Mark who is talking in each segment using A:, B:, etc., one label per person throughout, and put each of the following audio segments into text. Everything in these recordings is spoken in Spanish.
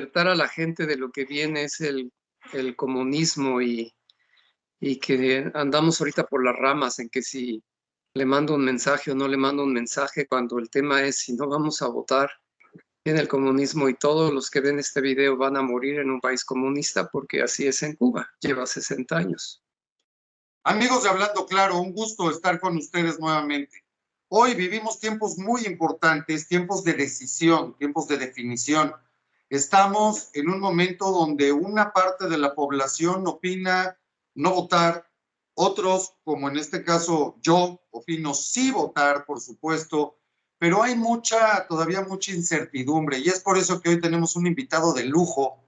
A: alertar a la gente de lo que viene es el comunismo y que andamos ahorita por las ramas en que si le mando un mensaje o no le mando un mensaje, cuando el tema es si no vamos a votar en el comunismo y todos los que ven este video van a morir en un país comunista porque así es en Cuba, lleva 60 años.
B: Amigos de Hablando Claro, un gusto estar con ustedes nuevamente. Hoy vivimos tiempos muy importantes, tiempos de decisión, tiempos de definición. Estamos en un momento donde una parte de la población opina no votar, otros, como en este caso yo, opino sí votar, por supuesto, pero hay todavía mucha incertidumbre y es por eso que hoy tenemos un invitado de lujo,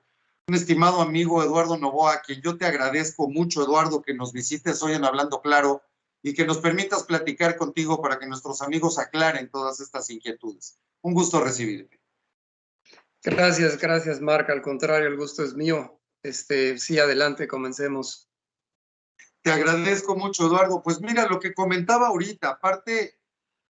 B: un estimado amigo Eduardo Novoa, a quien yo te agradezco mucho, Eduardo, que nos visites hoy en Hablando Claro y que nos permitas platicar contigo para que nuestros amigos aclaren todas estas inquietudes. Un gusto recibirte.
A: Gracias, Marc. Al contrario, el gusto es mío. Sí, adelante, comencemos.
B: Te agradezco mucho, Eduardo. Pues mira, lo que comentaba ahorita, aparte,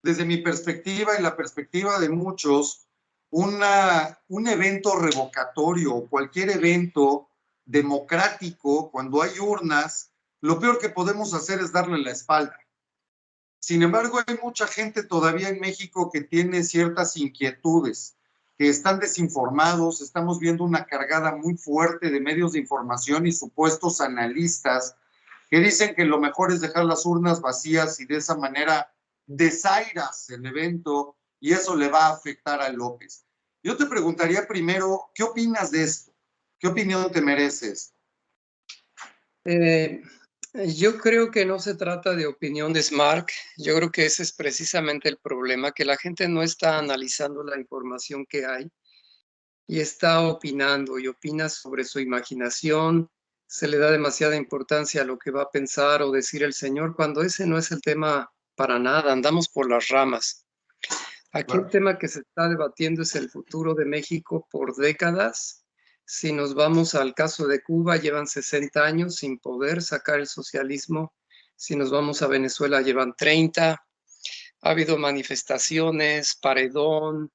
B: desde mi perspectiva y la perspectiva de muchos, un evento revocatorio o cualquier evento democrático, cuando hay urnas, lo peor que podemos hacer es darle la espalda. Sin embargo, hay mucha gente todavía en México que tiene ciertas inquietudes, que están desinformados. Estamos viendo una cargada muy fuerte de medios de información y supuestos analistas que dicen que lo mejor es dejar las urnas vacías y de esa manera desairas el evento y eso le va a afectar a López. Yo te preguntaría primero, ¿qué opinas de esto? ¿Qué opinión te merece esto?
A: Yo creo que no se trata de opiniones, Marc. Yo creo que ese es precisamente el problema, que la gente no está analizando la información que hay y está opinando y opina sobre su imaginación. Se le da demasiada importancia a lo que va a pensar o decir el señor, cuando ese no es el tema para nada. Andamos por las ramas. Aquí el tema que se está debatiendo es el futuro de México por décadas. Si nos vamos al caso de Cuba, llevan 60 años sin poder sacar el socialismo. Si nos vamos a Venezuela, llevan 30. Ha habido manifestaciones, paredón,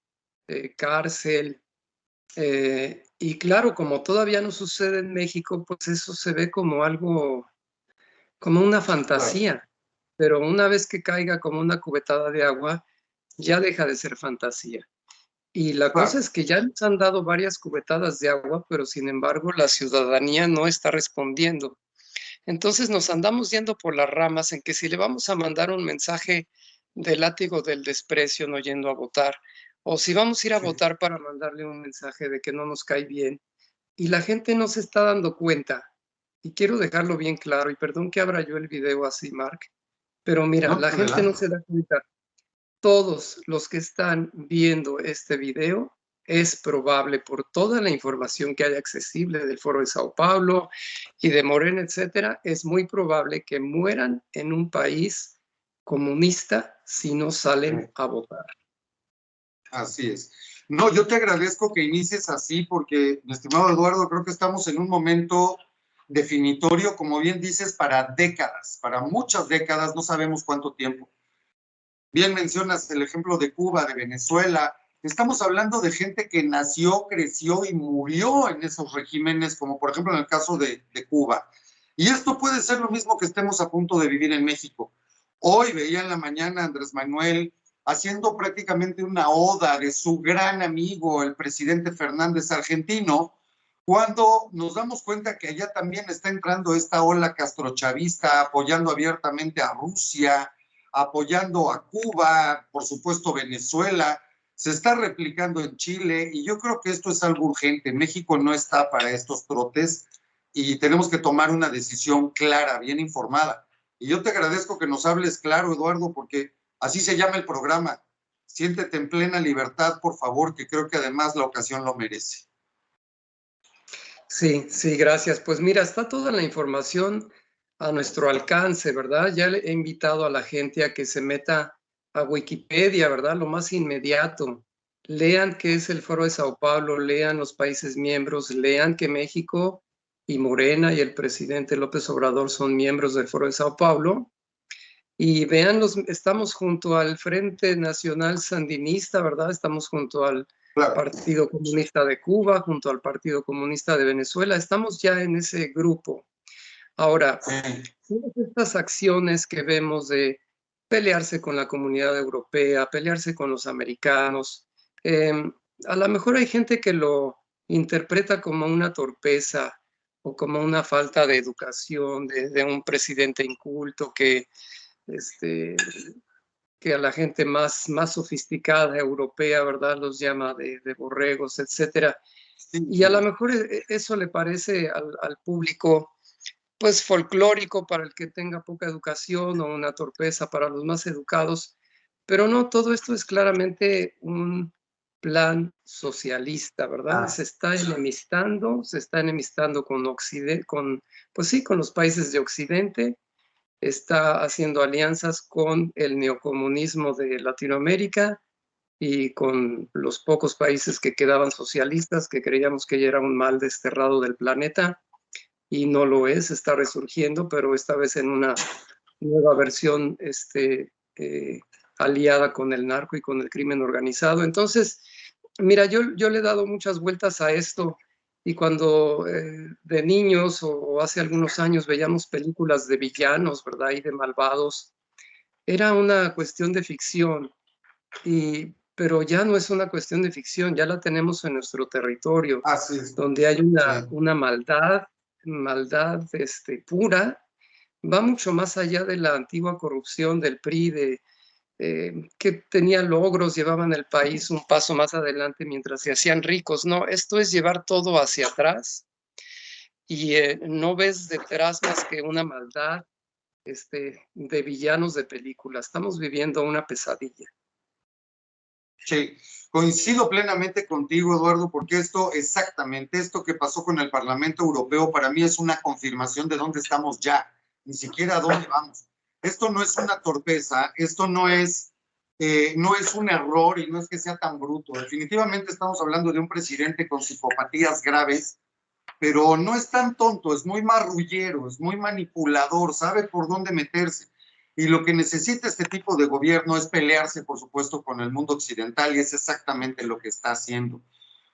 A: cárcel. Y claro, como todavía no sucede en México, pues eso se ve como algo, como una fantasía. Pero una vez que caiga como una cubetada de agua, ya deja de ser fantasía. Y la cosa es que ya nos han dado varias cubetadas de agua, pero sin embargo la ciudadanía no está respondiendo. Entonces nos andamos yendo por las ramas en que si le vamos a mandar un mensaje de látigo del desprecio no yendo a votar, o si vamos a ir a votar para mandarle un mensaje de que no nos cae bien, y la gente no se está dando cuenta. Y quiero dejarlo bien claro, y perdón que abra yo el video así, Marc, pero mira, la gente no se da cuenta. Todos los que están viendo este video, es probable por toda la información que hay accesible del Foro de Sao Paulo y de Morena, etcétera, es muy probable que mueran en un país comunista si no salen a votar.
B: Así es. No, yo te agradezco que inicies así porque, mi estimado Eduardo, creo que estamos en un momento definitorio, como bien dices, para décadas, para muchas décadas, no sabemos cuánto tiempo. Bien mencionas el ejemplo de Cuba, de Venezuela. Estamos hablando de gente que nació, creció y murió en esos regímenes, como por ejemplo en el caso de Cuba. Y esto puede ser lo mismo que estemos a punto de vivir en México. Hoy veía en la mañana a Andrés Manuel haciendo prácticamente una oda de su gran amigo, el presidente Fernández argentino, cuando nos damos cuenta que allá también está entrando esta ola castrochavista, apoyando abiertamente a Rusia, apoyando a Cuba, por supuesto Venezuela, se está replicando en Chile y yo creo que esto es algo urgente. México no está para estos trotes y tenemos que tomar una decisión clara, bien informada. Y yo te agradezco que nos hables claro, Eduardo, porque así se llama el programa. Siéntete en plena libertad, por favor, que creo que además la ocasión lo merece.
A: Sí, gracias. Pues mira, está toda la información a nuestro alcance, ¿verdad? Ya he invitado a la gente a que se meta a Wikipedia, ¿verdad? Lo más inmediato. Lean qué es el Foro de Sao Paulo, lean los países miembros, lean que México y Morena y el presidente López Obrador son miembros del Foro de Sao Paulo. Y vean, estamos junto al Frente Nacional Sandinista, ¿verdad? Estamos junto al
B: Claro.
A: Partido Comunista de Cuba junto al Partido Comunista de Venezuela. Estamos ya en ese grupo. Ahora, todas estas acciones que vemos de pelearse con la comunidad europea, pelearse con los americanos, a lo mejor hay gente que lo interpreta como una torpeza o como una falta de educación de un presidente inculto este, que a la gente más sofisticada europea, ¿verdad? Los llama de borregos, etcétera.
B: Sí,
A: Y a lo mejor eso le parece al público pues folclórico para el que tenga poca educación o una torpeza para los más educados, pero no, todo esto es claramente un plan socialista, ¿verdad? Se está enemistando con Occidente, pues sí, con los países de Occidente, está haciendo alianzas con el neocomunismo de Latinoamérica y con los pocos países que quedaban socialistas, que creíamos que ya era un mal desterrado del planeta y no lo es, está resurgiendo, pero esta vez en una nueva versión aliada con el narco y con el crimen organizado. Entonces, mira, yo le he dado muchas vueltas a esto y cuando de niños o hace algunos años veíamos películas de villanos, ¿verdad? Y de malvados, era una cuestión de ficción, pero ya no es una cuestión de ficción, ya la tenemos en nuestro territorio,
B: así es.
A: donde hay
B: Sí.
A: una maldad pura, va mucho más allá de la antigua corrupción del PRI, que tenía logros, llevaban el país un paso más adelante mientras se hacían ricos. No, esto es llevar todo hacia atrás y no ves detrás más que una maldad de villanos de película. Estamos viviendo una pesadilla.
B: Sí, coincido plenamente contigo, Eduardo, porque exactamente, esto que pasó con el Parlamento Europeo, para mí es una confirmación de dónde estamos ya, ni siquiera a dónde vamos. Esto no es una torpeza, esto no es un error y no es que sea tan bruto. Definitivamente estamos hablando de un presidente con psicopatías graves, pero no es tan tonto, es muy marrullero, es muy manipulador, sabe por dónde meterse. Y lo que necesita este tipo de gobierno es pelearse, por supuesto, con el mundo occidental y es exactamente lo que está haciendo.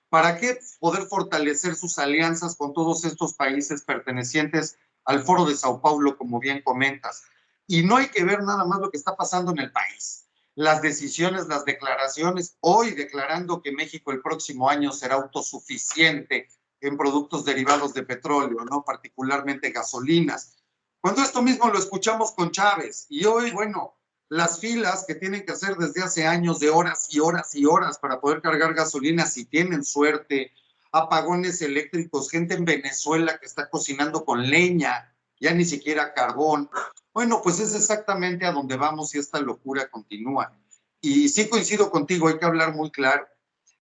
B: ¿Para qué? Poder fortalecer sus alianzas con todos estos países pertenecientes al Foro de Sao Paulo, como bien comentas. Y no hay que ver nada más lo que está pasando en el país. Las decisiones, las declaraciones, hoy declarando que México el próximo año será autosuficiente en productos derivados de petróleo, ¿no? Particularmente gasolinas. Cuando esto mismo lo escuchamos con Chávez y hoy, bueno, las filas que tienen que hacer desde hace años de horas y horas y horas para poder cargar gasolina si tienen suerte, apagones eléctricos, gente en Venezuela que está cocinando con leña, ya ni siquiera carbón. Bueno, pues es exactamente a donde vamos y esta locura continúa. Y sí coincido contigo, hay que hablar muy claro.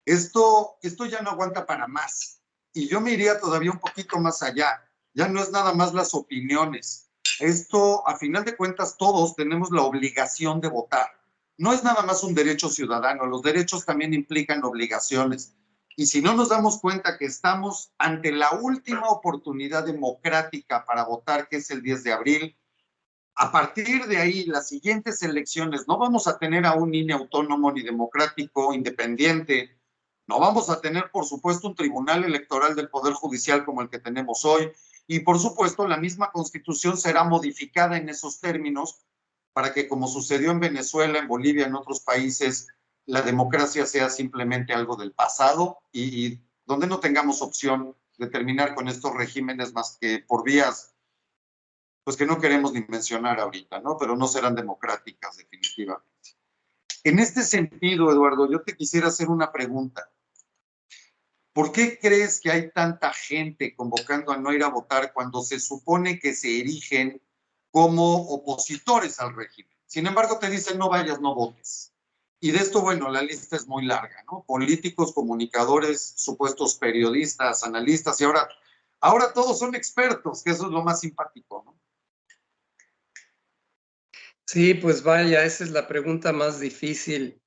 B: Esto ya no aguanta para más. Y yo me iría todavía un poquito más allá. Ya no es nada más las opiniones. Esto, a final de cuentas, todos tenemos la obligación de votar. No es nada más un derecho ciudadano, los derechos también implican obligaciones. Y si no nos damos cuenta que estamos ante la última oportunidad democrática para votar, que es el 10 de abril, a partir de ahí, las siguientes elecciones, no vamos a tener a un INE autónomo ni democrático, independiente, no vamos a tener, por supuesto, un tribunal electoral del Poder Judicial como el que tenemos hoy, y por supuesto, la misma Constitución será modificada en esos términos para que, como sucedió en Venezuela, en Bolivia, en otros países, la democracia sea simplemente algo del pasado y donde no tengamos opción de terminar con estos regímenes más que por vías pues que no queremos ni mencionar ahorita, ¿no? Pero no serán democráticas definitivamente. En este sentido, Eduardo, yo te quisiera hacer una pregunta. ¿Por qué crees que hay tanta gente convocando a no ir a votar cuando se supone que se erigen como opositores al régimen? Sin embargo, te dicen no vayas, no votes. Y de esto, bueno, la lista es muy larga, ¿no? Políticos, comunicadores, supuestos periodistas, analistas, y ahora todos son expertos, que eso es lo más simpático, ¿no?
A: Sí, pues vaya, esa es la pregunta más difícil,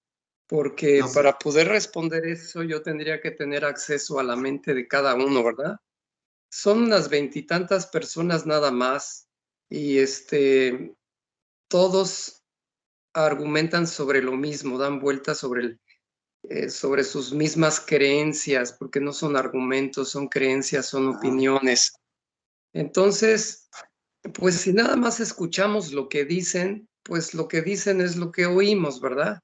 A: porque
B: Yo sé.
A: para poder responder eso yo tendría que tener acceso a la mente de cada uno, ¿verdad? Son unas veintitantas personas nada más y todos argumentan sobre lo mismo, dan vueltas sobre sobre sus mismas creencias, porque no son argumentos, son creencias, son opiniones. Entonces, pues si nada más escuchamos lo que dicen, pues lo que dicen es lo que oímos, ¿verdad?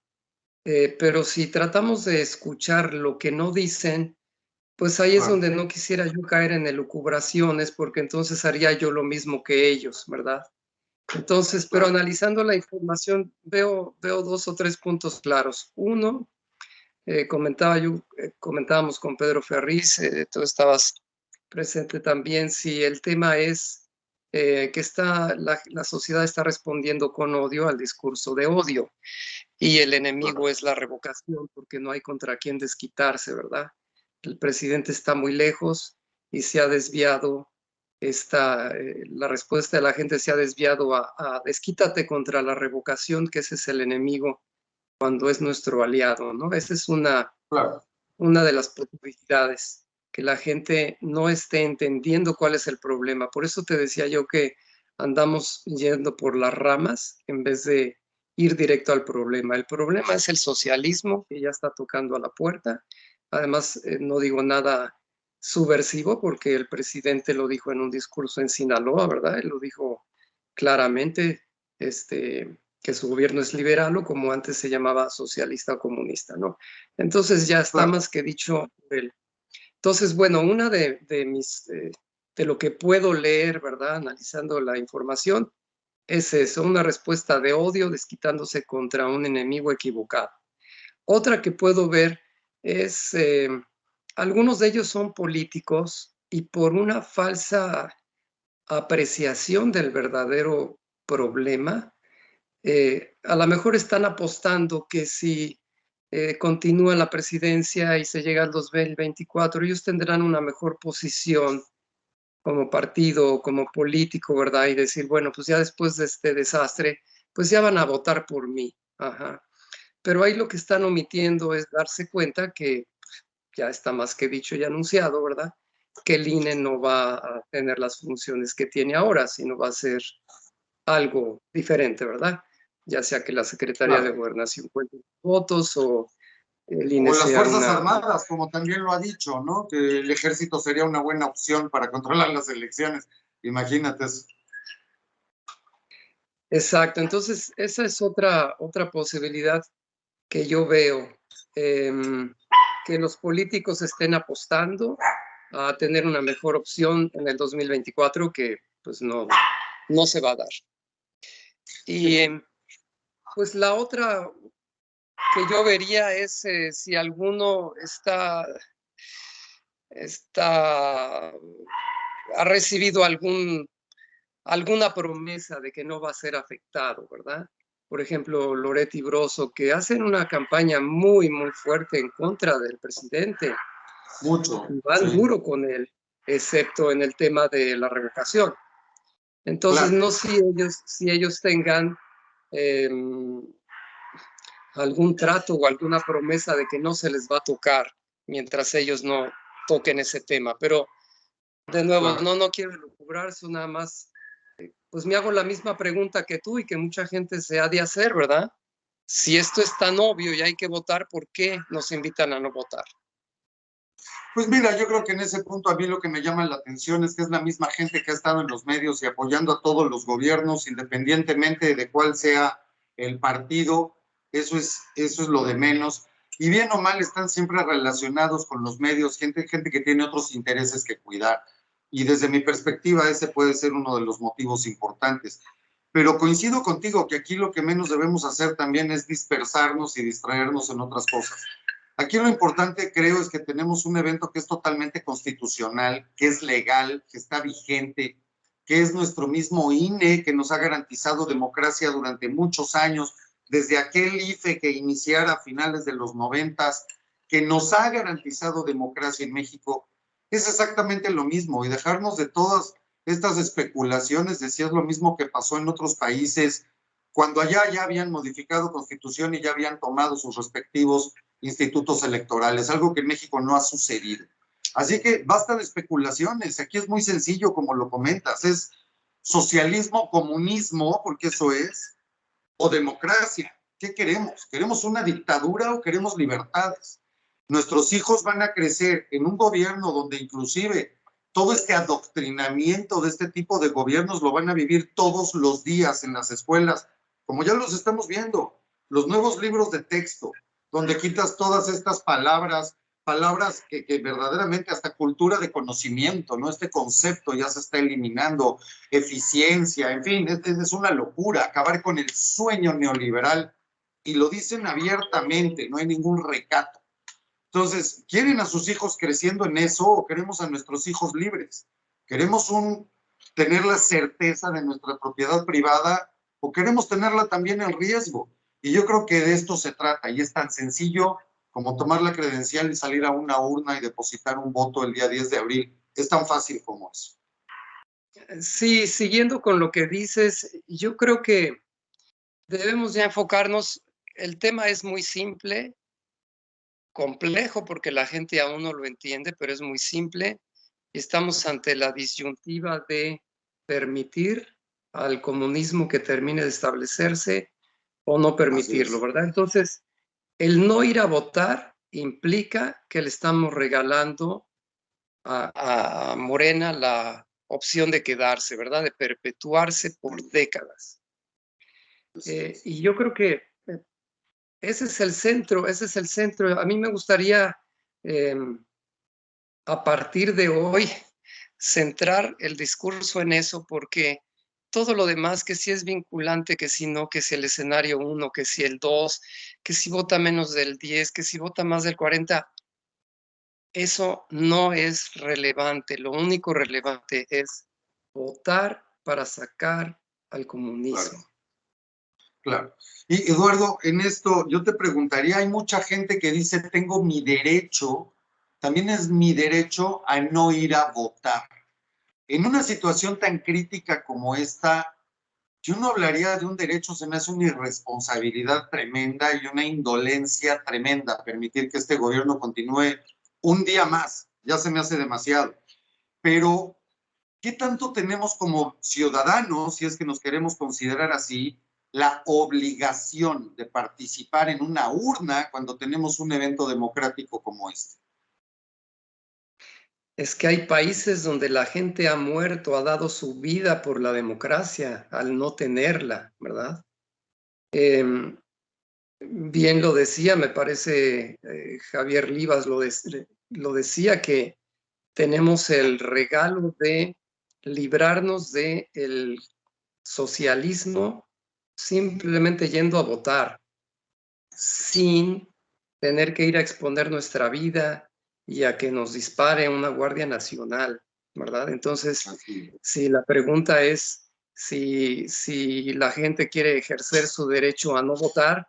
A: Pero si tratamos de escuchar lo que no dicen, pues ahí es donde no quisiera yo caer en elucubraciones, porque entonces haría yo lo mismo que ellos, ¿verdad? Entonces, pero analizando la información, veo 2 o 3 puntos claros. Uno, comentábamos con Pedro Ferriz, tú estabas presente también, si el tema es que la sociedad está respondiendo con odio al discurso de odio y el enemigo es la revocación porque no hay contra quién desquitarse, ¿verdad? El presidente está muy lejos y se ha desviado, la respuesta de la gente se ha desviado a desquítate contra la revocación, que ese es el enemigo cuando es nuestro aliado, ¿no? Esa es una de las posibilidades, que la gente no esté entendiendo cuál es el problema. Por eso te decía yo que andamos yendo por las ramas en vez de ir directo al problema. El problema es el socialismo, que ya está tocando a la puerta. Además, no digo nada subversivo porque el presidente lo dijo en un discurso en Sinaloa, ¿verdad? Él lo dijo claramente, que su gobierno es liberal o como antes se llamaba socialista o comunista, ¿no? Entonces ya está más que dicho él. Entonces, bueno, una de lo que puedo leer, ¿verdad? Analizando la información, es eso, una respuesta de odio desquitándose contra un enemigo equivocado. Otra que puedo ver es, algunos de ellos son políticos y por una falsa apreciación del verdadero problema, a lo mejor están apostando que si continúa la presidencia y se llega al 2024, ellos tendrán una mejor posición como partido, como político, ¿verdad? Y decir, bueno, pues ya después de este desastre, pues ya van a votar por mí. Ajá. Pero ahí lo que están omitiendo es darse cuenta que ya está más que dicho y anunciado, ¿verdad? Que el INE no va a tener las funciones que tiene ahora, sino va a ser algo diferente, ¿verdad? Ya sea que la Secretaría de Gobernación cuente votos o el INE
B: O las
A: sea
B: Fuerzas
A: una...
B: Armadas, como también lo ha dicho, ¿no? Que el ejército sería una buena opción para controlar las elecciones. Imagínate eso.
A: Exacto, entonces esa es otra posibilidad que yo veo, que los políticos estén apostando a tener una mejor opción en el 2024 que pues no se va a dar. Y pues la otra que yo vería es si alguno ha recibido alguna promesa de que no va a ser afectado, ¿verdad? Por ejemplo, Loretti Broso, que hacen una campaña muy, muy fuerte en contra del presidente.
B: Mucho.
A: Y van duro con él, excepto en el tema de la revocación. Entonces, no si ellos tengan algún trato o alguna promesa de que no se les va a tocar mientras ellos no toquen ese tema. Pero, de nuevo, no quiero elucubrarse, nada más, pues me hago la misma pregunta que tú y que mucha gente se ha de hacer, ¿verdad? Si esto es tan obvio y hay que votar, ¿por qué nos invitan a no votar?
B: Pues mira, yo creo que en ese punto a mí lo que me llama la atención es que es la misma gente que ha estado en los medios y apoyando a todos los gobiernos, independientemente de cuál sea el partido, eso es lo de menos. Y bien o mal están siempre relacionados con los medios, gente que tiene otros intereses que cuidar. Y desde mi perspectiva ese puede ser uno de los motivos importantes. Pero coincido contigo que aquí lo que menos debemos hacer también es dispersarnos y distraernos en otras cosas. Aquí lo importante, creo, es que tenemos un evento que es totalmente constitucional, que es legal, que está vigente, que es nuestro mismo INE, que nos ha garantizado democracia durante muchos años, desde aquel IFE que iniciara a finales de los 90, que nos ha garantizado democracia en México. Es exactamente lo mismo y dejarnos de todas estas especulaciones de si es lo mismo que pasó en otros países, cuando allá ya habían modificado constitución y ya habían tomado sus respectivos institutos electorales, algo que en México no ha sucedido. Así que basta de especulaciones, aquí es muy sencillo como lo comentas, es socialismo, comunismo, porque eso es, o democracia. ¿Qué queremos? ¿Queremos una dictadura o queremos libertades? Nuestros hijos van a crecer en un gobierno donde inclusive todo este adoctrinamiento de este tipo de gobiernos lo van a vivir todos los días en las escuelas, como ya los estamos viendo. Los nuevos libros de texto, donde quitas todas estas palabras que verdaderamente hasta cultura de conocimiento, ¿no? Este concepto ya se está eliminando, eficiencia, en fin, es una locura acabar con el sueño neoliberal y lo dicen abiertamente, no hay ningún recato. Entonces, ¿quieren a sus hijos creciendo en eso o queremos a nuestros hijos libres? ¿Queremos tener la certeza de nuestra propiedad privada o queremos tenerla también en riesgo? Y yo creo que de esto se trata y es tan sencillo como tomar la credencial y salir a una urna y depositar un voto el día 10 de abril. Es tan fácil como eso.
A: Sí, siguiendo con lo que dices, yo creo que debemos ya enfocarnos, el tema es muy simple, complejo porque la gente aún no lo entiende, pero es muy simple. Estamos ante la disyuntiva de permitir al comunismo que termine de establecerse o no permitirlo, ¿verdad? Entonces, el no ir a votar implica que le estamos regalando a Morena la opción de quedarse, ¿verdad? De perpetuarse por décadas. Y yo creo que ese es el centro, ese es el centro. A mí me gustaría, a partir de hoy, centrar el discurso en eso, porque todo lo demás, que si es vinculante, que si no, que si el escenario 1, que si el 2, que si vota menos del 10, que si vota más del 40, eso no es relevante. Lo único relevante es votar para sacar al comunismo.
B: Claro. Claro. Y Eduardo, en esto yo te preguntaría, hay mucha gente que dice, tengo mi derecho, también es mi derecho a no ir a votar. En una situación tan crítica como esta, yo no hablaría de un derecho, se me hace una irresponsabilidad tremenda y una indolencia tremenda permitir que este gobierno continúe un día más, ya se me hace demasiado. Pero, ¿qué tanto tenemos como ciudadanos, si es que nos queremos considerar así, la obligación de participar en una urna cuando tenemos un evento democrático como este?
A: Es que hay países donde la gente ha muerto, ha dado su vida por la democracia al no tenerla, ¿verdad? Bien lo decía, me parece, Javier Livas lo decía, que tenemos el regalo de librarnos del socialismo simplemente yendo a votar, sin tener que ir a exponer nuestra vida y a que nos dispare una Guardia Nacional, ¿verdad? Entonces, si la pregunta es si la gente quiere ejercer su derecho a no votar,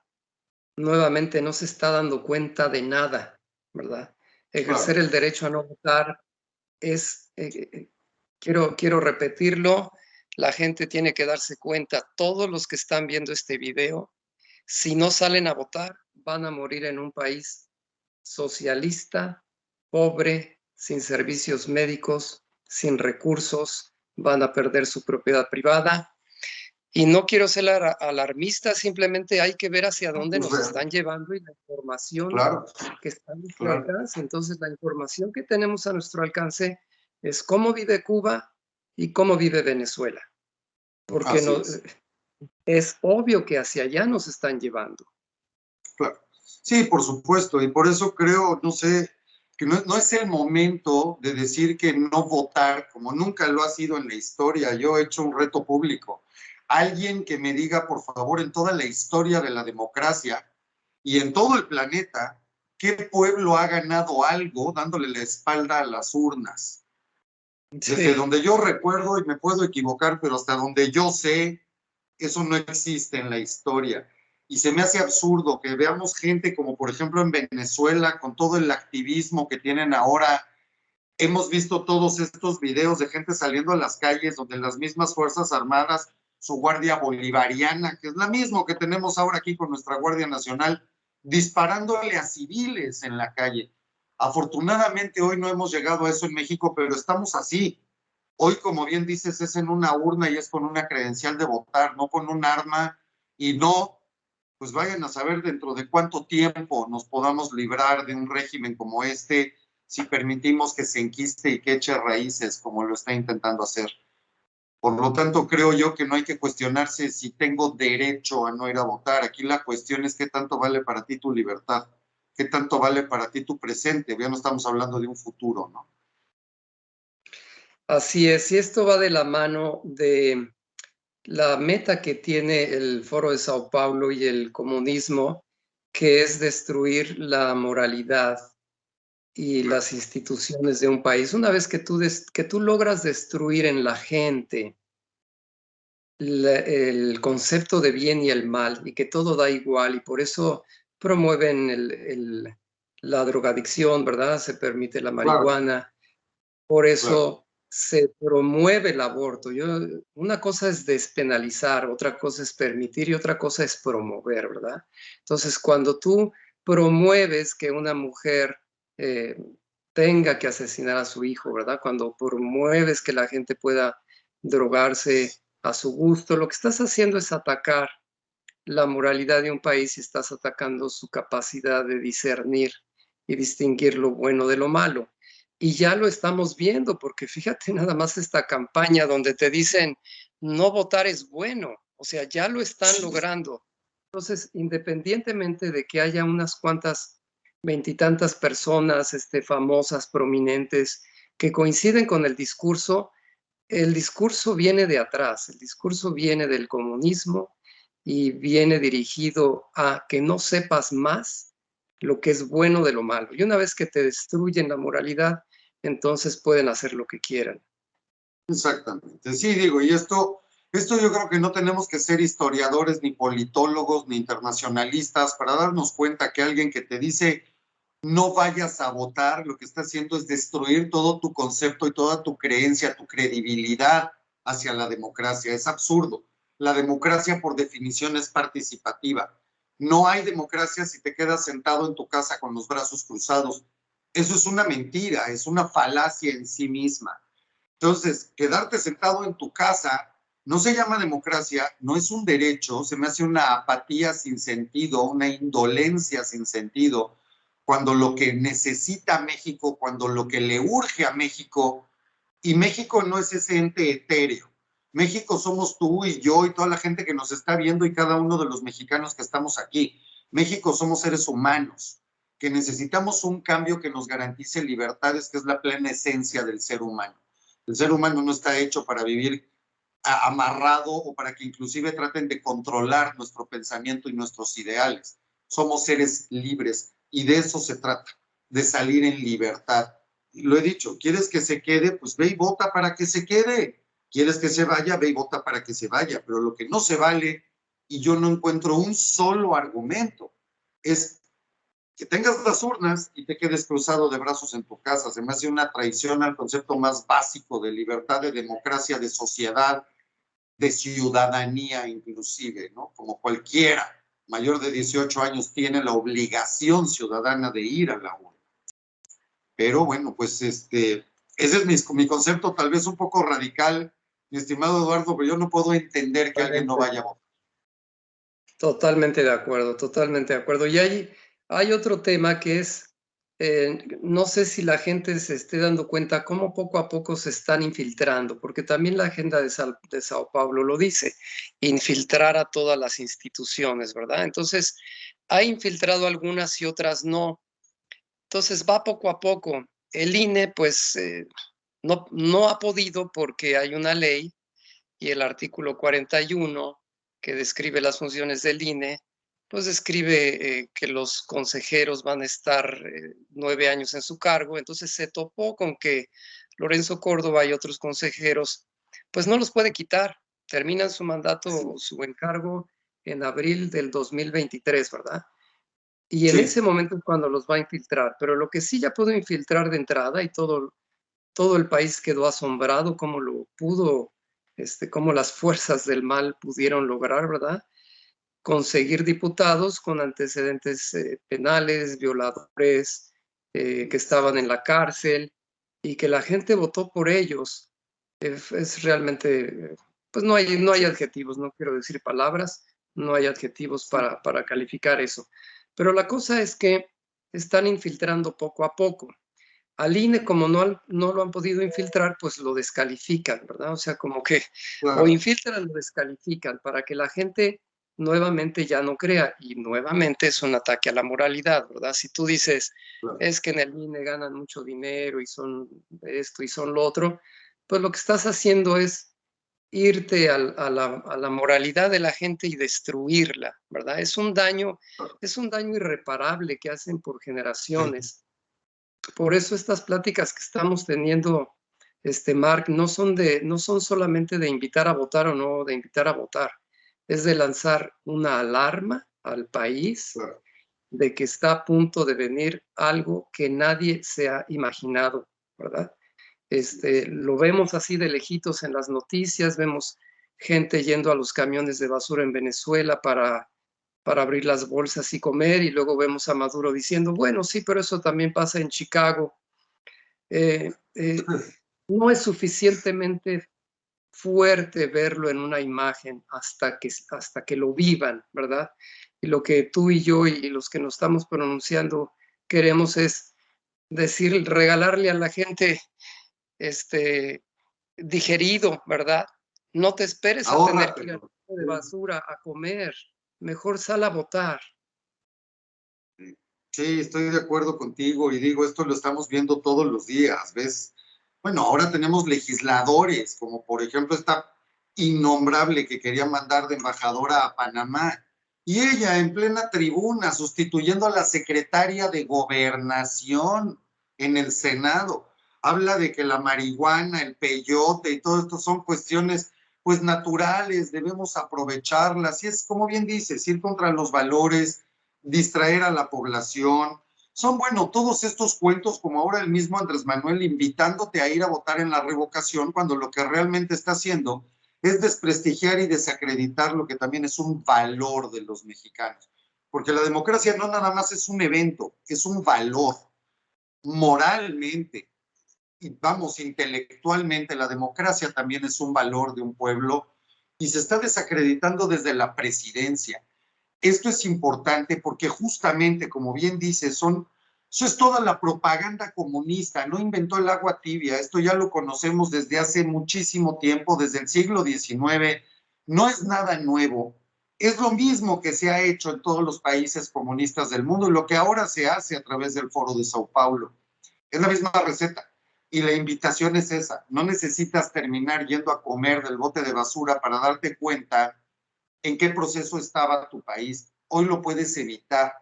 A: nuevamente no se está dando cuenta de nada, ¿verdad? Ejercer el derecho a no votar es, quiero repetirlo, la gente tiene que darse cuenta, todos los que están viendo este video, si no salen a votar, van a morir en un país socialista, pobre, sin servicios médicos, sin recursos, van a perder su propiedad privada. Y no quiero ser alarmista, simplemente hay que ver hacia dónde nos están llevando y la información que está a nuestro alcance. Entonces, la información que tenemos a nuestro alcance es cómo vive Cuba y cómo vive Venezuela. Porque es obvio que hacia allá nos están llevando.
B: Claro. Sí, por supuesto, y por eso creo, no sé, que no es el momento de decir que no votar, como nunca lo ha sido en la historia. Yo he hecho un reto público. Alguien que me diga, por favor, en toda la historia de la democracia y en todo el planeta, ¿qué pueblo ha ganado algo dándole la espalda a las urnas? Desde donde yo recuerdo, y me puedo equivocar, pero hasta donde yo sé, eso no existe en la historia. Y se me hace absurdo que veamos gente como por ejemplo en Venezuela, con todo el activismo que tienen ahora. Hemos visto todos estos videos de gente saliendo a las calles donde las mismas Fuerzas Armadas, su Guardia Bolivariana, que es la misma que tenemos ahora aquí con nuestra Guardia Nacional, disparándole a civiles en la calle. Afortunadamente hoy no hemos llegado a eso en México, pero estamos así. Hoy, como bien dices, es en una urna y es con una credencial de votar, no con un arma y no pues vayan a saber dentro de cuánto tiempo nos podamos librar de un régimen como este si permitimos que se enquiste y que eche raíces como lo está intentando hacer. Por lo tanto, creo yo que no hay que cuestionarse si tengo derecho a no ir a votar. Aquí la cuestión es qué tanto vale para ti tu libertad, qué tanto vale para ti tu presente. Ya no estamos hablando de un futuro, ¿no?
A: Así es, y esto va de la mano de la meta que tiene el Foro de Sao Paulo y el comunismo, que es destruir la moralidad y las instituciones de un país. Una vez que tú logras destruir en la gente el concepto de bien y el mal y que todo da igual y por eso promueven la drogadicción, ¿verdad? Se permite la
B: Claro,
A: marihuana, por
B: claro.
A: eso se promueve el aborto. Una cosa es despenalizar, otra cosa es permitir y otra cosa es promover, ¿verdad? Entonces, cuando tú promueves que una mujer eh, tenga que asesinar a su hijo, ¿verdad? Cuando promueves que la gente pueda drogarse a su gusto, lo que estás haciendo es atacar la moralidad de un país y estás atacando su capacidad de discernir y distinguir lo bueno de lo malo. Y ya lo estamos viendo, porque fíjate nada más esta campaña donde te dicen no votar es bueno, o sea, ya lo están logrando. Entonces, independientemente de que haya unas cuantas, veintitantas personas famosas, prominentes, que coinciden con el discurso viene de atrás, el discurso viene del comunismo y viene dirigido a que no sepas más lo que es bueno de lo malo. Y una vez que te destruyen la moralidad, entonces pueden hacer lo que quieran.
B: Exactamente. Sí, digo, y esto yo creo que no tenemos que ser historiadores, ni politólogos, ni internacionalistas para darnos cuenta que alguien que te dice no vayas a votar, lo que está haciendo es destruir todo tu concepto y toda tu creencia, tu credibilidad hacia la democracia. Es absurdo. La democracia por definición es participativa. No hay democracia si te quedas sentado en tu casa con los brazos cruzados. Eso es una mentira, es una falacia en sí misma. Entonces, quedarte sentado en tu casa no se llama democracia, no es un derecho, se me hace una apatía sin sentido, una indolencia sin sentido, cuando lo que necesita México, cuando lo que le urge a México, y México no es ese ente etéreo. México somos tú y yo y toda la gente que nos está viendo y cada uno de los mexicanos que estamos aquí. México somos seres humanos, que necesitamos un cambio que nos garantice libertades, que es la plena esencia del ser humano. El ser humano no está hecho para vivir amarrado o para que inclusive traten de controlar nuestro pensamiento y nuestros ideales. Somos seres libres y de eso se trata, de salir en libertad. Lo he dicho, ¿quieres que se quede? Pues ve y vota para que se quede. ¿Quieres que se vaya? Ve y vota para que se vaya. Pero lo que no se vale, y yo no encuentro un solo argumento, es que tengas las urnas y te quedes cruzado de brazos en tu casa. Se me hace una traición al concepto más básico de libertad, de democracia, de sociedad, de ciudadanía inclusive, ¿no? Como cualquiera mayor de 18 años tiene la obligación ciudadana de ir a la urna. Pero bueno, pues ese es mi concepto, tal vez un poco radical, mi estimado Eduardo, pero yo no puedo entender que alguien no
A: Totalmente,
B: vaya a votar.
A: totalmente de acuerdo, totalmente de acuerdo. Y hay otro tema que es, no sé si la gente se esté dando cuenta cómo poco a poco se están infiltrando, porque también la agenda de Sao Paulo lo dice, infiltrar a todas las instituciones, ¿verdad? Entonces, ha infiltrado algunas y otras no. Entonces, va poco a poco. El INE, pues, no ha podido porque hay una ley y el artículo 41 que describe las funciones del INE, pues describe que los consejeros van a estar 9 años en su cargo. Entonces se topó con que Lorenzo Córdoba y otros consejeros, pues no los puede quitar. Terminan su mandato, su encargo en abril del 2023, ¿verdad? Y en
B: Sí,
A: ese momento es cuando los va a infiltrar. Pero lo que sí ya pudo infiltrar de entrada y todo el país quedó asombrado cómo lo pudo, cómo las fuerzas del mal pudieron lograr, ¿verdad? Conseguir diputados con antecedentes penales, violadores, que estaban en la cárcel y que la gente votó por ellos. Es realmente, pues no hay adjetivos, no quiero decir palabras, no hay adjetivos para calificar eso. Pero la cosa es que están infiltrando poco a poco. Al INE, como no lo han podido infiltrar, pues lo descalifican, ¿verdad? O sea, como que o
B: Claro,
A: infiltran o descalifican para que la gente nuevamente ya no crea. Y nuevamente es un ataque a la moralidad, ¿verdad? Si tú dices,
B: claro.
A: es que en el INE ganan mucho dinero y son esto y son lo otro, pues lo que estás haciendo es irte a la moralidad de la gente y destruirla, ¿verdad? Es un daño irreparable que hacen por generaciones. Por eso estas pláticas que estamos teniendo, Mark, no son solamente de invitar a votar o no de invitar a votar, es de lanzar una alarma al país
B: Claro.
A: de que está a punto de venir algo que nadie se ha imaginado, ¿verdad? Lo vemos así de lejitos en las noticias, vemos gente yendo a los camiones de basura en Venezuela para abrir las bolsas y comer, y luego vemos a Maduro diciendo, bueno, sí, pero eso también pasa en Chicago. Eh, eh, no es suficientemente fuerte verlo en una imagen hasta que lo vivan, ¿verdad? Y lo que tú y yo y los que nos estamos pronunciando queremos es decir, regalarle a la gente digerido, ¿verdad? No te esperes a tener que ir al
B: Ahórratelo.
A: bote de basura a comer, mejor sal a votar.
B: Sí, estoy de acuerdo contigo y digo, esto lo estamos viendo todos los días, ¿ves? Bueno, ahora tenemos legisladores, como por ejemplo esta innombrable que quería mandar de embajadora a Panamá, y ella en plena tribuna sustituyendo a la secretaria de Gobernación en el Senado. Habla de que la marihuana, el peyote y todo esto son cuestiones pues naturales, debemos aprovecharlas, y es como bien dices, ir contra los valores, distraer a la población. Son, bueno, todos estos cuentos, como ahora el mismo Andrés Manuel invitándote a ir a votar en la revocación, cuando lo que realmente está haciendo es desprestigiar y desacreditar lo que también es un valor de los mexicanos. Porque la democracia no nada más es un evento, es un valor. Moralmente, y vamos, intelectualmente, la democracia también es un valor de un pueblo y se está desacreditando desde la presidencia. Esto es importante porque justamente, como bien dice, eso es toda la propaganda comunista, no inventó el agua tibia, esto ya lo conocemos desde hace muchísimo tiempo, desde el siglo XIX, no es nada nuevo, es lo mismo que se ha hecho en todos los países comunistas del mundo y lo que ahora se hace a través del Foro de Sao Paulo. Es la misma receta. Y la invitación es esa, no necesitas terminar yendo a comer del bote de basura para darte cuenta en qué proceso estaba tu país. Hoy lo puedes evitar.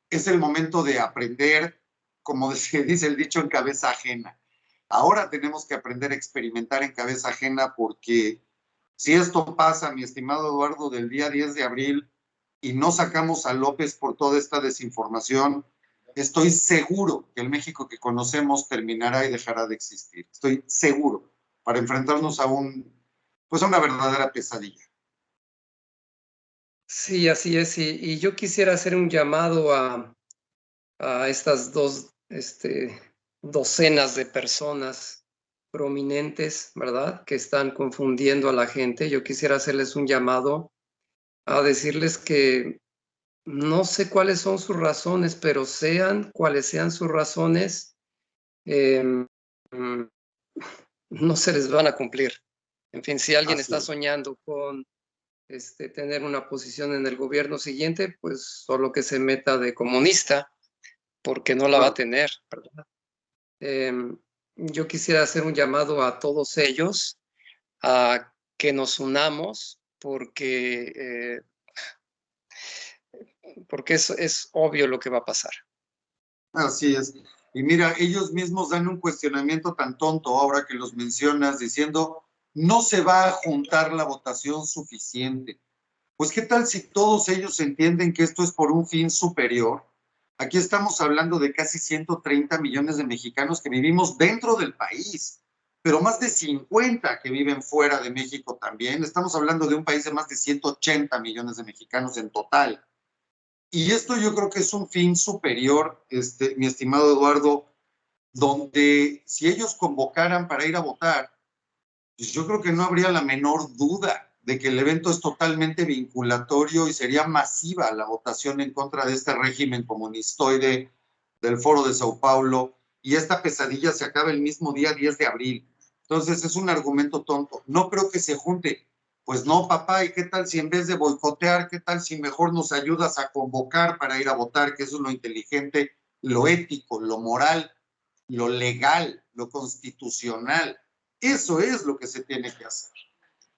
B: Es el momento de aprender, como dice el dicho, en cabeza ajena. Ahora tenemos que aprender a experimentar en cabeza ajena porque si esto pasa, mi estimado Eduardo, del día 10 de abril y no sacamos a López por toda esta desinformación, estoy seguro que el México que conocemos terminará y dejará de existir. Estoy seguro para enfrentarnos a pues a una verdadera pesadilla.
A: Sí, así es. Y yo quisiera hacer un llamado a estas dos docenas de personas prominentes, ¿verdad? Que están confundiendo a la gente. Yo quisiera hacerles un llamado a decirles que no sé cuáles son sus razones, pero sean cuáles sean sus razones, eh, no se les van a cumplir. En fin, si alguien
B: Así
A: está
B: es.
A: soñando con tener una posición en el gobierno siguiente, pues solo que se meta de comunista, porque no la va a
B: Claro.
A: tener, ¿verdad? Eh, yo quisiera hacer un llamado a todos ellos a que nos unamos porque es obvio lo que va a pasar.
B: Así es. Y mira, ellos mismos dan un cuestionamiento tan tonto ahora que los mencionas, diciendo, no se va a juntar la votación suficiente. Pues, ¿qué tal si todos ellos entienden que esto es por un fin superior? Aquí estamos hablando de casi 130 millones de mexicanos que vivimos dentro del país, pero más de 50 que viven fuera de México también. Estamos hablando de un país de más de 180 millones de mexicanos en total. Y esto yo creo que es un fin superior, mi estimado Eduardo, donde si ellos convocaran para ir a votar, pues yo creo que no habría la menor duda de que el evento es totalmente vinculatorio y sería masiva la votación en contra de este régimen comunistoide del Foro de Sao Paulo, y esta pesadilla se acaba el mismo día 10 de abril. Entonces es un argumento tonto. No creo que se junte. Pues no, papá, ¿y qué tal si en vez de boicotear, qué tal si mejor nos ayudas a convocar para ir a votar, que eso es lo inteligente, lo ético, lo moral, lo legal, lo constitucional? Eso es lo que se tiene que hacer.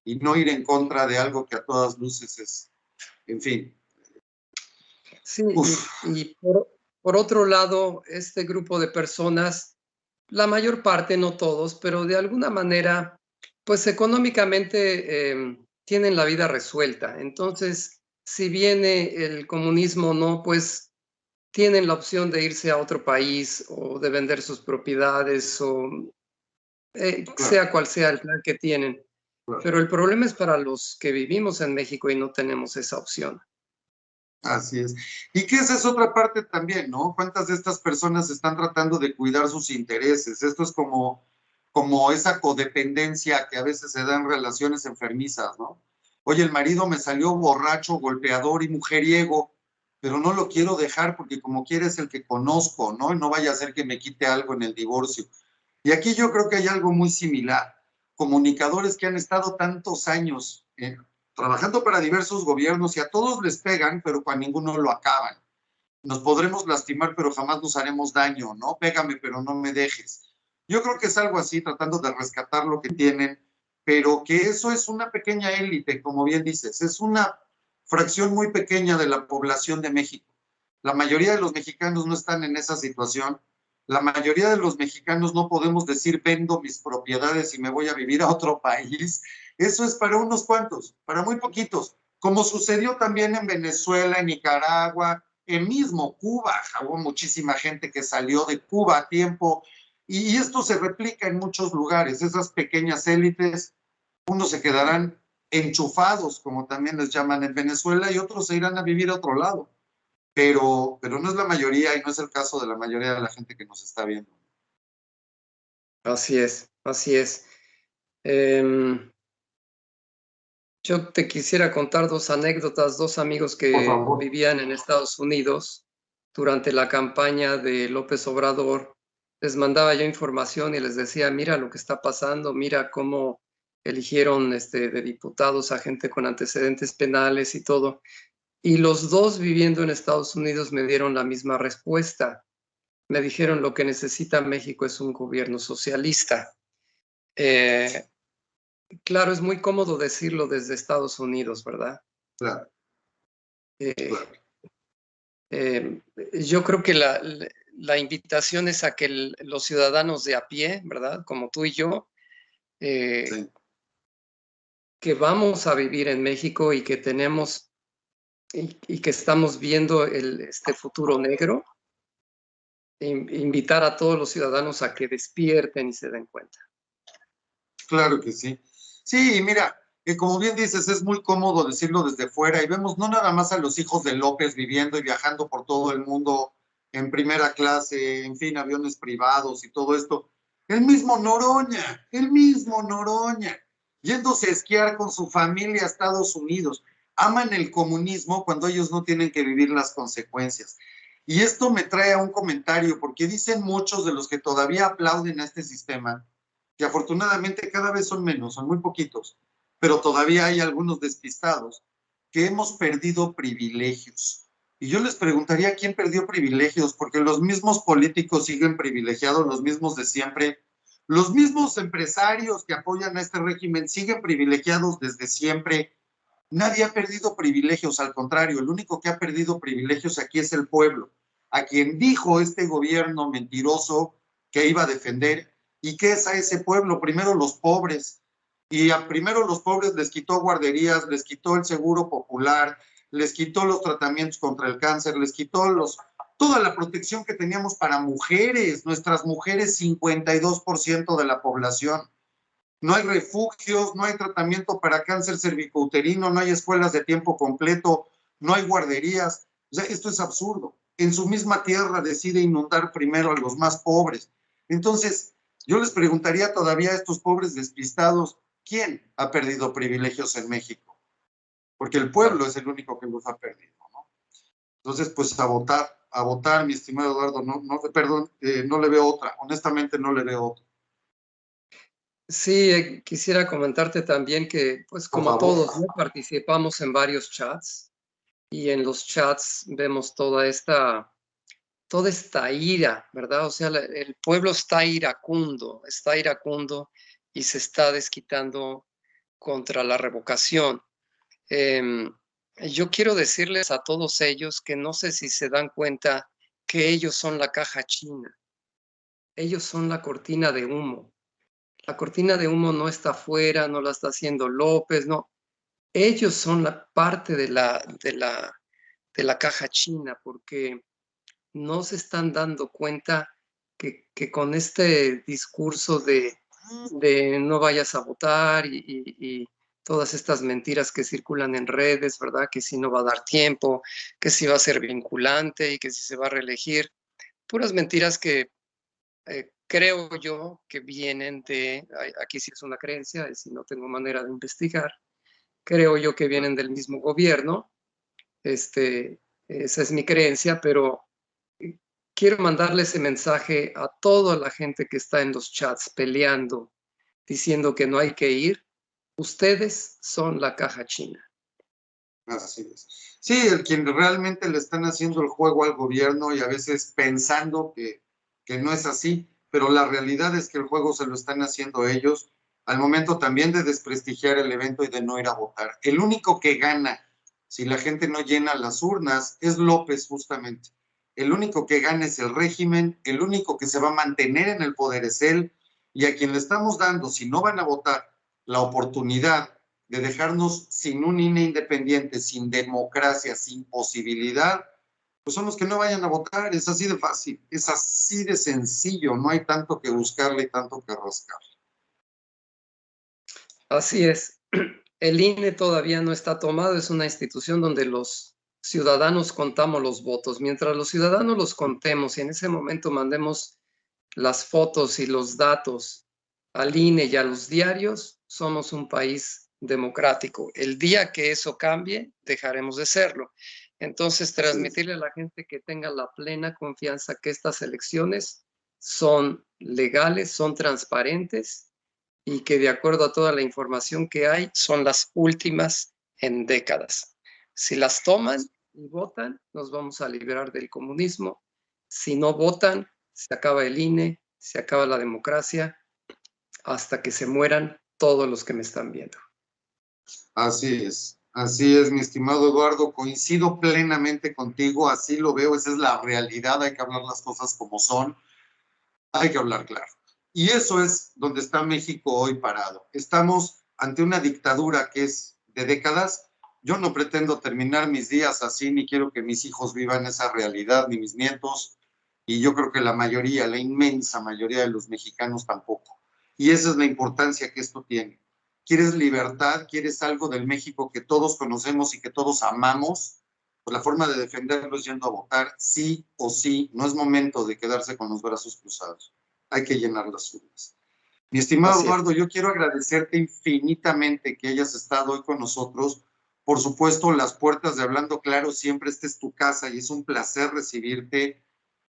B: Y no ir en contra de algo que a todas luces es, en fin.
A: Sí, y por otro lado, este grupo de personas, la mayor parte, no todos, pero de alguna manera, pues económicamente tienen la vida resuelta. Entonces, si viene el comunismo o no, pues tienen la opción de irse a otro país o de vender sus propiedades o sea cual sea el plan que tienen. Pero el problema es para los que vivimos en México y no tenemos esa opción.
B: Así es. Y que esa es otra parte también, ¿no? ¿Cuántas de estas personas están tratando de cuidar sus intereses? Esto es como esa codependencia que a veces se da en relaciones enfermizas, ¿no? Oye, el marido me salió borracho, golpeador y mujeriego, pero no lo quiero dejar porque como quiere es el que conozco, ¿no? Y no vaya a ser que me quite algo en el divorcio. Y aquí yo creo que hay algo muy similar. Comunicadores que han estado tantos años trabajando para diversos gobiernos y a todos les pegan, pero a ninguno lo acaban. Nos podremos lastimar, pero jamás nos haremos daño, ¿no? Pégame, pero no me dejes. Yo creo que es algo así, tratando de rescatar lo que tienen, pero que eso es una pequeña élite, como bien dices, es una fracción muy pequeña de la población de México. La mayoría de los mexicanos no están en esa situación. La mayoría de los mexicanos no podemos decir vendo mis propiedades y me voy a vivir a otro país. Eso es para unos cuantos, para muy poquitos, como sucedió también en Venezuela, en Nicaragua, en mismo Cuba. Hubo muchísima gente que salió de Cuba a tiempo y esto se replica en muchos lugares. Esas pequeñas élites, unos se quedarán enchufados, como también les llaman en Venezuela, y otros se irán a vivir a otro lado. Pero no es la mayoría y no es el caso de la mayoría de la gente que nos está viendo.
A: Así es, así es. Em, yo te quisiera contar dos anécdotas, dos amigos
B: Por
A: que
B: favor.
A: vivían en Estados Unidos durante la campaña de López Obrador. Les mandaba yo información y les decía, mira lo que está pasando, mira cómo eligieron de diputados a gente con antecedentes penales y todo. Y los dos viviendo en Estados Unidos me dieron la misma respuesta. Me dijeron lo que necesita México es un gobierno socialista. Eh, claro, es muy cómodo decirlo desde Estados Unidos, ¿verdad?
B: Claro,
A: Eh,
B: claro.
A: yo creo que la invitación es a que los ciudadanos de a pie, ¿verdad? Como tú y yo,
B: Sí.
A: que vamos a vivir en México y que tenemos y que estamos viendo este futuro negro, invitar a todos los ciudadanos a que despierten y se den cuenta.
B: Claro que sí. Sí, mira, como bien dices, es muy cómodo decirlo desde fuera y vemos no nada más a los hijos de López viviendo y viajando por todo el mundo en primera clase, en fin, aviones privados y todo esto. El mismo Noroña, yéndose a esquiar con su familia a Estados Unidos. Aman el comunismo cuando ellos no tienen que vivir las consecuencias. Y esto me trae a un comentario, porque dicen muchos de los que todavía aplauden a este sistema, que afortunadamente cada vez son menos, son muy poquitos, pero todavía hay algunos despistados, que hemos perdido privilegios. Y yo les preguntaría quién perdió privilegios, porque los mismos políticos siguen privilegiados, los mismos de siempre, los mismos empresarios que apoyan a este régimen siguen privilegiados desde siempre. Nadie ha perdido privilegios, al contrario, el único que ha perdido privilegios aquí es el pueblo, a quien dijo este gobierno mentiroso que iba a defender. ¿Y qué es a ese pueblo? Primero los pobres. Y primero los pobres les quitó guarderías, les quitó el seguro popular, les quitó los tratamientos contra el cáncer, les quitó toda la protección que teníamos para mujeres, nuestras mujeres, 52% de la población. No hay refugios, no hay tratamiento para cáncer cervicouterino, no hay escuelas de tiempo completo, no hay guarderías. O sea, esto es absurdo. En su misma tierra decide inundar primero a los más pobres. Entonces, yo les preguntaría todavía a estos pobres despistados, ¿quién ha perdido privilegios en México? porque el pueblo es el único que los ha perdido, ¿no? Entonces, pues a votar, mi estimado Eduardo, no le veo otra, honestamente no le veo otra.
A: Sí, quisiera comentarte también que, pues
B: Por
A: como
B: favor.
A: todos, ¿no? Participamos en varios chats y en los chats vemos toda esta ira, ¿verdad? O sea, el pueblo está iracundo y se está desquitando contra la revocación. Em, yo quiero decirles a todos ellos que no sé si se dan cuenta que ellos son la caja china, ellos son la cortina de humo. La cortina de humo no está afuera, no la está haciendo López, no. Ellos son la parte de la caja china porque no se están dando cuenta que con este discurso de no vayas a votar y todas estas mentiras que circulan en redes, ¿verdad? Que si no va a dar tiempo, que si va a ser vinculante y que si se va a reelegir. Puras mentiras que creo yo que vienen aquí sí es una creencia, y si no tengo manera de investigar, creo yo que vienen del mismo gobierno. Esa es mi creencia, pero quiero mandarle ese mensaje a toda la gente que está en los chats peleando, diciendo que no hay que ir. Ustedes son la caja china.
B: Así es. Sí, quien realmente le están haciendo el juego al gobierno y a veces pensando que no es así, pero la realidad es que el juego se lo están haciendo ellos al momento también de desprestigiar el evento y de no ir a votar. El único que gana si la gente no llena las urnas es López justamente. El único que gana es el régimen, el único que se va a mantener en el poder es él, y a quien le estamos dando, si no van a votar, la oportunidad de dejarnos sin un INE independiente, sin democracia, sin posibilidad, pues son los que no vayan a votar. Es así de fácil, es así de sencillo, no hay tanto que buscarle y tanto que rascar.
A: Así es. El INE todavía no está tomado, es una institución donde los ciudadanos contamos los votos. Mientras los ciudadanos los contemos y en ese momento mandemos las fotos y los datos al INE y a los diarios, somos un país democrático. El día que eso cambie, dejaremos de serlo. Entonces, transmitirle a la gente que tenga la plena confianza que estas elecciones son legales, son transparentes y que de acuerdo a toda la información que hay, son las últimas en décadas. Si las toman y votan, nos vamos a liberar del comunismo. Si no votan, se acaba el INE, se acaba la democracia, hasta que se mueran todos los que me están viendo.
B: Así es, mi estimado Eduardo, coincido plenamente contigo, así lo veo, esa es la realidad, hay que hablar las cosas como son, hay que hablar claro. Y eso es donde está México hoy parado. Estamos ante una dictadura que es de décadas. Yo no pretendo terminar mis días así, ni quiero que mis hijos vivan esa realidad, ni mis nietos, y yo creo que la mayoría, la inmensa mayoría de los mexicanos tampoco. Y esa es la importancia que esto tiene. ¿Quieres libertad? ¿Quieres algo del México que todos conocemos y que todos amamos? Pues la forma de defenderlo es yendo a votar, sí o sí. No es momento de quedarse con los brazos cruzados. Hay que llenar las urnas. Mi estimado Eduardo, yo quiero agradecerte infinitamente que hayas estado hoy con nosotros. Por supuesto, las puertas de Hablando Claro, siempre esta es tu casa y es un placer recibirte.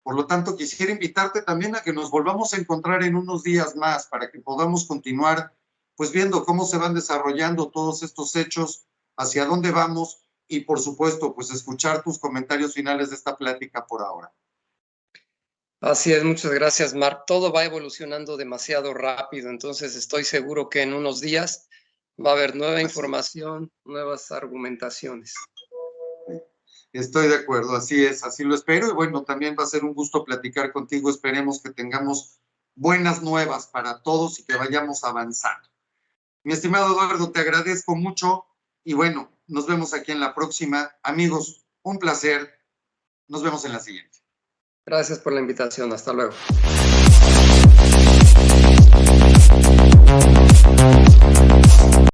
B: Por lo tanto, quisiera invitarte también a que nos volvamos a encontrar en unos días más para que podamos continuar pues viendo cómo se van desarrollando todos estos hechos, hacia dónde vamos y por supuesto pues escuchar tus comentarios finales de esta plática por ahora.
A: Así es, muchas gracias, Marc. Todo va evolucionando demasiado rápido, entonces estoy seguro que en unos días va a haber nueva información, nuevas argumentaciones.
B: Estoy de acuerdo, así es, así lo espero y bueno, también va a ser un gusto platicar contigo, esperemos que tengamos buenas nuevas para todos y que vayamos avanzando. Mi estimado Eduardo, te agradezco mucho y bueno, nos vemos aquí en la próxima. Amigos, un placer. Nos vemos en la siguiente.
A: Gracias por la invitación. Hasta luego.